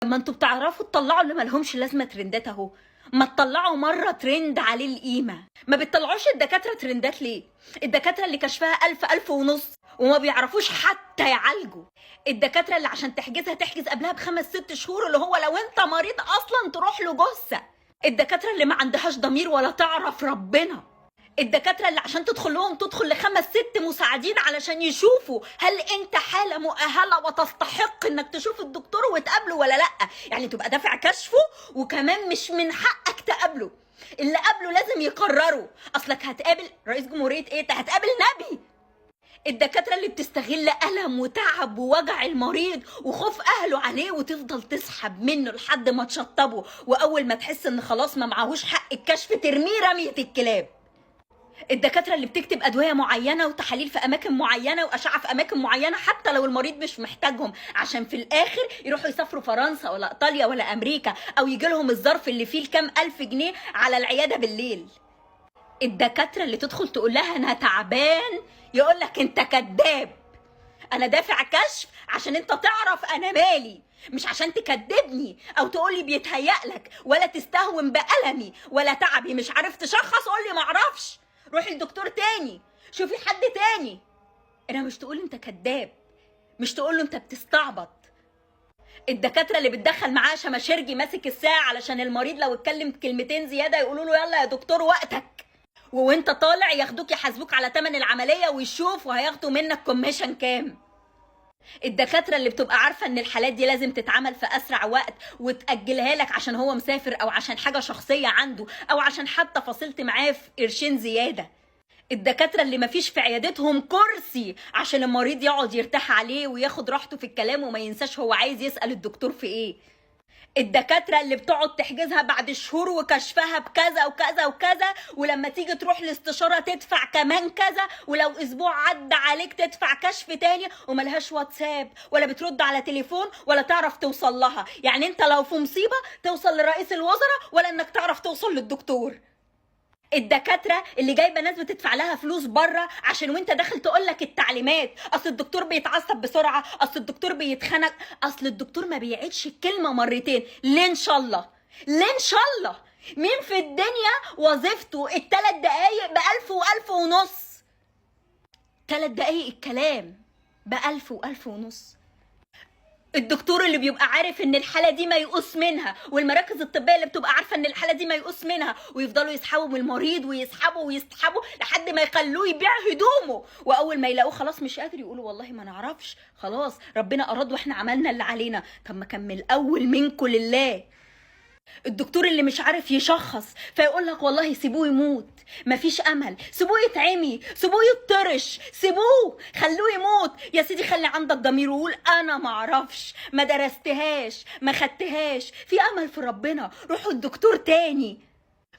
ما انتوا بتعرفوا تطلعوا اللي مالهمش لازمه ترندات اهو. ما تطلعوا مره ترند عليه القيمه. ما بتطلعوش الدكاتره ترندات ليه؟ الدكاتره اللي كشفها 1000 ونص وما بيعرفوش حتى يعالجوا. الدكاتره اللي عشان تحجزها تحجز قبلها ب5 6 شهور، اللي هو لو انت مريض اصلا تروح له جثه. الدكاتره اللي ما عندهاش ضمير ولا تعرف ربنا. الدكاتره اللي عشان تدخل لهم تدخل ل5 6 مساعدين علشان يشوفوا هل انت حاله مؤهله وتستحق انك تشوف الدكتور وتقابله ولا لا. يعني تبقى دافع كشفه وكمان مش من حقك تقابله. اللي قابله لازم يقرروا. اصلك هتقابل رئيس جمهوريه ايه؟ انت هتقابل نبي. الدكاتره اللي بتستغل الم وتعب ووجع المريض وخوف اهله عليه وتفضل تسحب منه لحد ما تشطبه، واول ما تحس ان خلاص ما معهوش حق الكشف ترميه رميه الكلاب. الدكاتره اللي بتكتب ادويه معينه وتحاليل في اماكن معينه واشعه في اماكن معينه حتى لو المريض مش محتاجهم، عشان في الاخر يروحوا يسافروا فرنسا ولا ايطاليا ولا امريكا، او يجي لهم الظرف اللي فيه الكام الف جنيه على العياده بالليل. الدكاتره اللي تدخل تقول لها انا تعبان يقول لك انت كذاب. انا دافع كشف عشان انت تعرف انا مالي، مش عشان تكذبني او تقولي بيتهيألك ولا تستهون بألمي ولا تعبي. مش عارف تشخص قولي معرفش، روحي لدكتور تاني، شوفي حد تاني. انا مش تقول انت كذاب، مش تقول له انت بتستعبط. الدكاتره اللي بتدخل معاه شماشرجي ماسك الساعه علشان المريض لو اتكلم كلمتين زياده يقولوا له يلا يا دكتور وقتك، وانت طالع ياخدوك يحاسبوك على ثمن العمليه ويشوفوا هياخدوا منك كوميشن كام. الدكاتره اللي بتبقى عارفه ان الحالات دي لازم تتعمل في اسرع وقت وتاجلها لك عشان هو مسافر او عشان حاجه شخصيه عنده او عشان حتى فصلت معاه في قرشين زياده. الدكاتره اللي مفيش في عيادتهم كرسي عشان المريض يقعد يرتاح عليه وياخد راحته في الكلام وما ينساش هو عايز يسال الدكتور في ايه. الدكاتره اللي بتقعد تحجزها بعد شهور وكشفها بكذا وكذا وكذا، ولما تيجي تروح الاستشاره تدفع كمان كذا، ولو اسبوع عدى عليك تدفع كشف تاني، وملهاش واتساب ولا بترد على تليفون ولا تعرف توصل لها. يعني انت لو في مصيبه توصل لرئيس الوزراء ولا انك تعرف توصل للدكتور. الدكاتره اللي جايبه ناس بتدفع لها فلوس بره عشان وانت داخل تقول لك التعليمات، اصل الدكتور بيتعصب بسرعه، اصل الدكتور بيتخنق، اصل الدكتور ما بيعيدش الكلمه مرتين. ليه ان شاء الله؟ ليه ان شاء الله؟ مين في الدنيا وظيفته ال3 دقايق ب1000 و1000 ونص؟ 3 دقايق الكلام ب1000 و1000 ونص. الدكتور اللي بيبقى عارف ان الحاله دي ميؤوس منها، والمراكز الطبيه اللي بتبقى عارفه ان الحاله دي ميؤوس منها، ويفضلوا يسحبوا من المريض ويسحبوا ويسحبوا لحد ما يخلوه يبيع هدومه، واول ما يلاقوه خلاص مش قادر يقولوا والله ما نعرفش، خلاص ربنا اراد واحنا عملنا اللي علينا. طب ما كان من الاول منكم لله. الدكتور اللي مش عارف يشخص فيقول لك والله سيبوه يموت، مفيش امل، سيبوه يتعمي، سيبوه يطرش، سيبوه خلوه يموت. يا سيدي خلي عندك ضمير وقول انا ما اعرفش، ما درستهاش، ما خدتهاش، في امل في ربنا، روحوا الدكتور تاني.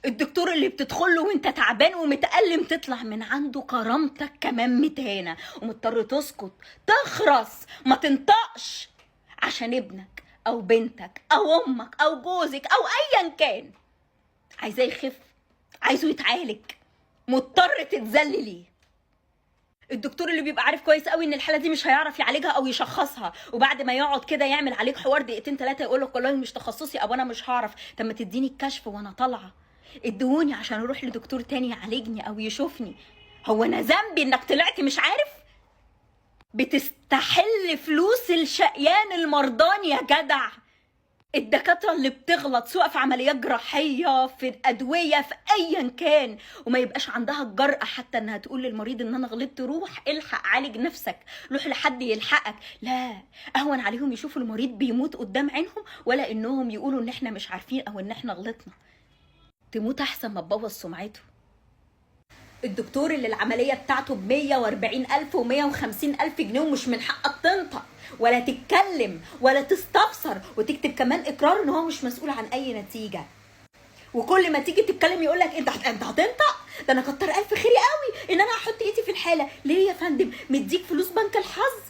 الدكتور اللي بتدخله وانت تعبان ومتألم تطلع من عنده كرامتك كمان متهانه ومضطر تسكت تخرس ما تنطقش عشان ابنك او بنتك او امك او جوزك او ايا كان عايزاه يخف، عايزه يتعالج، مضطر تتذللي. الدكتور اللي بيبقى عارف كويس قوي ان الحاله دي مش هيعرف يعالجها او يشخصها، وبعد ما يقعد كده يعمل عليك حوار دقيقتين 3 يقول لك والله مش تخصصي او انا مش هعرف. طب ما تديني الكشف وانا طالعه، ادوني عشان اروح لدكتور تاني يعالجني او يشوفني. هو انا ذنبي انك طلعت مش عارف؟ بتستحل فلوس الشقيان المرضان يا جدع. الدكاتره اللي بتغلط سواء في عمليات جراحيه في ادويه في ايا كان وما يبقاش عندها الجرأه حتى انها تقول للمريض ان انا غلطت، روح الحق عالج نفسك، روح لحد يلحقك. لا، اهون عليهم يشوفوا المريض بيموت قدام عينهم ولا انهم يقولوا ان احنا مش عارفين او ان احنا غلطنا. تموت احسن ما تبوظ سمعته. الدكتور اللي العمليه بتاعته ب140,000 و150,000 جنيه ومش من حقك تنطق ولا تتكلم ولا تستفسر وتكتب كمان اقرار ان هو مش مسؤول عن اي نتيجه، وكل ما تيجي تتكلم يقول لك انت هتنطق، ده انا كتر الف خيري قوي ان انا هحط ايدي في الحاله. ليه يا فندم؟ مديك فلوس بنك الحظ،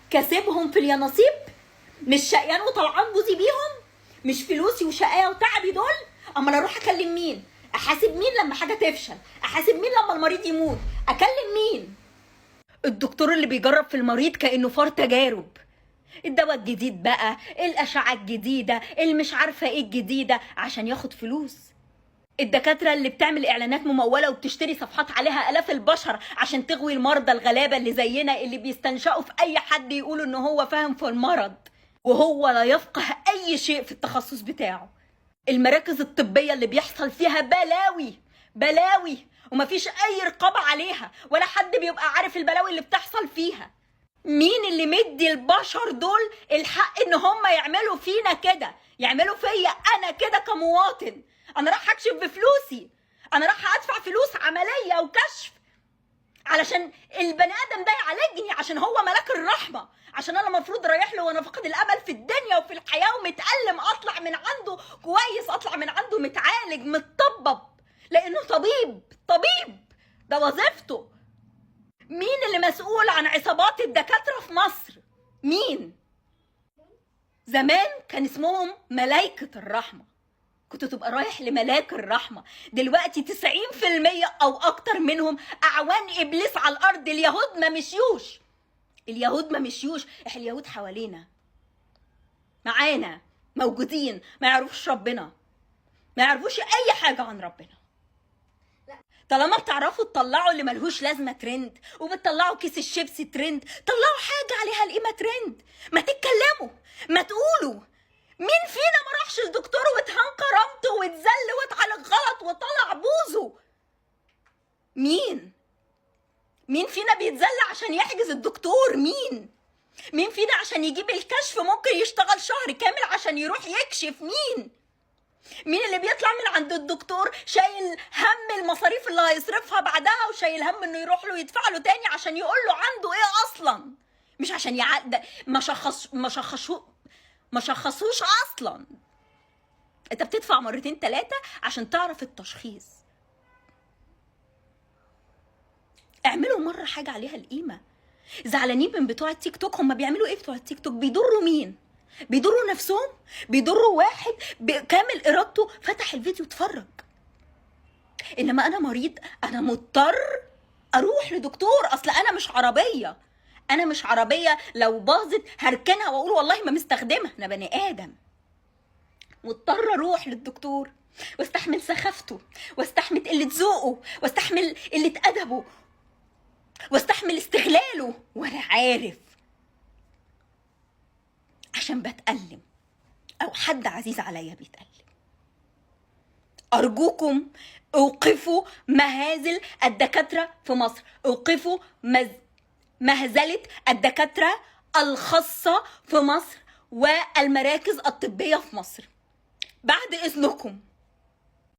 كاسبهم في اليانصيب، مش شقيان وطلعان بوزي بيهم، مش فلوسي وشقايا وتعبي دول. اما انا اروح اكلم مين؟ احاسب مين لما حاجه تفشل؟ احاسب مين لما المريض يموت؟ اكلم مين؟ الدكتور اللي بيجرب في المريض كانه فار تجارب، الدواء الجديد بقى، الاشعه الجديده، مش عارفه ايه الجديده، عشان ياخد فلوس. الدكاتره اللي بتعمل اعلانات مموله وبتشتري صفحات عليها الاف البشر عشان تغوي المرضى الغلابه اللي زينا، اللي بيستنشقوا في اي حد يقولوا ان هو فاهم في المرض وهو لا يفقه اي شيء في التخصص بتاعه. المراكز الطبيه اللي بيحصل فيها بلاوي بلاوي ومفيش اي رقابه عليها، ولا حد بيبقى عارف البلاوي اللي بتحصل فيها. مين اللي مدي البشر دول الحق ان هم يعملوا فينا كده، يعملوا فيا انا كده كمواطن؟ انا راح اكشف بفلوسي، انا راح ادفع فلوس عمليه وكشف علشان البني ادم ده يعالجني، عشان هو ملاك الرحمه، عشان انا المفروض رايح له وانا فاقد الامل في الدنيا وفي الحياه ومتالم، اطلع من عنده كويس، اطلع من عنده متعالج متطبب، لانه طبيب ده وظيفته. مين اللي مسؤول عن عصابات الدكاتره في مصر؟ مين؟ زمان كان اسمهم ملايكه الرحمه، كنت تبقى رايح لملاك الرحمة. دلوقتي 90% أو أكتر منهم أعوان إبليس على الأرض. اليهود ما مشيوش. إحنا اليهود حوالينا معانا موجودين، ما يعرفوش ربنا، ما يعرفوش أي حاجة عن ربنا. طالما بتعرفوا تطلعوا اللي ملهوش لازمة ترند، وبتطلعوا كيس الشيبسي ترند، طلعوا حاجة عليها القيمة ترند. ما تتكلموا، ما تقولوا. مين فينا ما راحش الدكتور واتهان كرامته واتذل واتعالج غلط وطلع بوزه؟ مين فينا بيتذل عشان يحجز الدكتور؟ مين فينا عشان يجيب الكشف ممكن يشتغل شهر كامل عشان يروح يكشف؟ مين اللي بيطلع من عند الدكتور شايل هم المصاريف اللي هيصرفها بعدها، وشايل هم انه يروح له يدفع له تاني عشان يقول له عنده ايه اصلا، مش عشان ما شخصوش اصلا. انت بتدفع مرتين 3 عشان تعرف التشخيص. اعملوا مرة حاجة عليها القيمة. زعلانين من بتوع التيك توك. هم بيعملوا ايه بتوع التيك توك؟ بيضروا مين؟ بيضروا نفسهم، بيضروا واحد بكامل ارادته فتح الفيديو اتفرج. انما انا مريض، انا مضطر اروح لدكتور. اصل انا مش عربية لو باظت هركنها واقول والله ما مستخدمها. انا بني ادم مضطر اروح للدكتور واستحمل سخافته، واستحمل قلة ذوقه، واستحمل قلة ادبه، واستحمل استغلاله، وانا عارف عشان بتألم او حد عزيز عليا بيتألم. ارجوكم اوقفوا مهازل الدكاترة في مصر، اوقفوا مهزلة الدكاترة الخاصة في مصر والمراكز الطبية في مصر بعد اذنكم.